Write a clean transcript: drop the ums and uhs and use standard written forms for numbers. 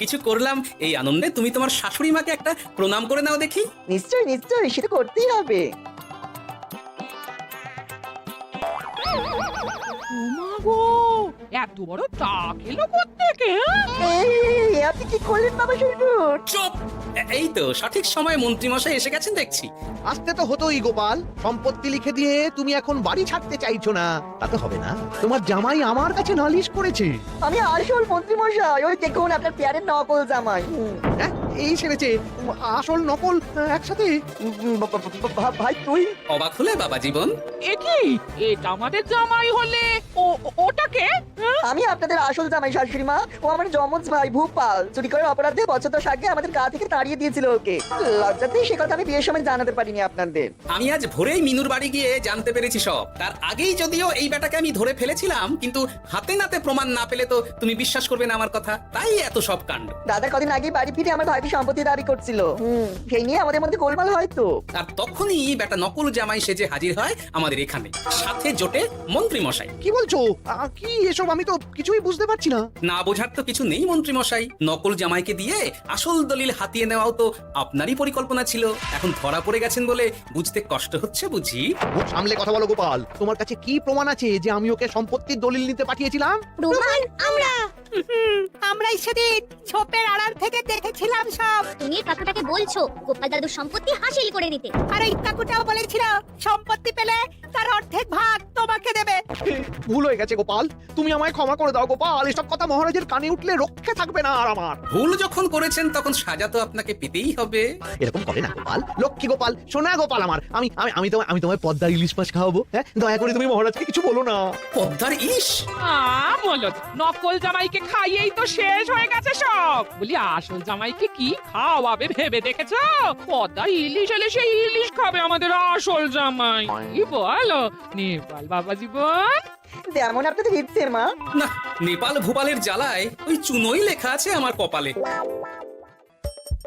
কিছু করলাম এই আনন্দে তুমি তোমার শাশুড়ি মাকে একটা প্রণাম করে নাও দেখি। নিশ্চয়ই নিশ্চয়ই, সেটা করতেই হবে। ওমা গো, এত বড় টাক এলো কোত্থেকে? এই আপনি কি করলেন বাবা শ্বশুর? চুপ! এই তো সঠিক সময়ে মন্ত্রীমশাই এসে গেছেন দেখছি। আসতে তো হতোই গোপাল, সম্পত্তি লিখে দিয়ে তুমি এখন বাড়ি ছাড়তে চাইছো না, তা তো হবে না। তোমার জামাই আমার কাছে নালিশ করেছে। আমি আসল মন্ত্রী মশাই, ওই দেখুন আপনার পেয়ারের নকল জামাই। হ্যাঁ, এই সেরেছে আসল নকল একসাথে। ভাই তুই? অবাক হলে বাবা জীবন? এ কি, এটা আমাদের জামাই হলে ওটাকে? আমি আপনাদের আসল জামাই শাশুড়ি মা। ও আমার যমজ ভাই ভূপাল। চুরি করার অপরাধে বছর 10 আগে আমাদের গা থেকে তাড়িয়ে দিয়েছিল ওকে। লজ্জাতে সে কথা আমি বিয়ের সময় জানাতে পারিনি আপনাদের। আমি আজ ভোরেই মিনুর বাড়ি গিয়ে জানতে পেরেছি সব। তার আগেই যদিও এই বেটাকে আমি ধরে ফেলেছিলাম, কিন্তু হাতে নাতে প্রমাণ না পেলে তো তুমি বিশ্বাস করবে না আমার কথা। তাই এত সব কাণ্ড। দাদা কদিন আগে বাড়ি ফিরে আমার ভাইকে সম্পত্তি দাবি করছিল। সেই নিয়ে আমাদের মধ্যে গোলমাল হয়তো। আর তখনই বেটা নকল জামাই সেজে হাজির হয় আমাদের এখানে, সাথে জোটে মন্ত্রী মশাই। কি বলছো? কি এসব? আমি তো কিছুই বুঝতে পারছি না। না বোঝার তো কিছু নেই মন্ত্রী মশাই। নকল জামাইকে দিয়ে আসল দলিল হাতিয়ে নেওয়াও তো আপনারই পরিকল্পনা ছিল। এখন ধরা পড়ে গেছেন বলে বুঝতে কষ্ট হচ্ছে বুঝি। মুখ সামলে কথা বলো গোপাল। তোমার কাছে কি প্রমাণ আছে যে আমি ওকে সম্পত্তির দলিল নিতে পাঠিয়েছিলাম? প্রমাণ আমরা আমরাই সেদিন ছোপের আড়াল থেকে দেখেছিলাম সব। তুমি কাকুটাকে বলছো গোপাল দাদুর সম্পত্তি হাসিল করে নিতে। আর এই কাকুটাও বলেছিল সম্পত্তি পেলে তার অর্ধেক ভাগ তোমাকে দেবে। ভুল হয়ে গেছে গোপাল, তুমি আমায় ক্ষমা করে দাও গোপাল। এসব কথা মহারাজের কানে উঠলে রক্ষে থাকবে না আর আমার। ভুল যখন করেছেন তখন সাজা তো আপনাকে পেতেই হবে। এরকম করে না গোপাল, লক্ষ্মী গোপাল, সোনা গোপাল আমার। আমি তোমায় পদ্মার ইলিশ মাছ খাওয়াবো। হ্যাঁ, দয়া করে তুমি মহারাজকে কিছু বলো না। পদ্মার ইলিশ? বলো, নকল জামাইকে খাইয়েই তো শেষ হয়ে গেছে সব। বলি আসল জামাইকে কি খাওয়াবে ভেবে দেখেছো? পদ্মার ইলিশ এলে সেই ইলিশ খাবে আমাদের আসল জামাই। কি বলো নেপাল বাবা জীবন? যেমন আপনাদের ইচ্ছে মা। না, নেপাল ভূপালের জ্বালায় ওই চুনোই লেখা আছে আমার কপালে।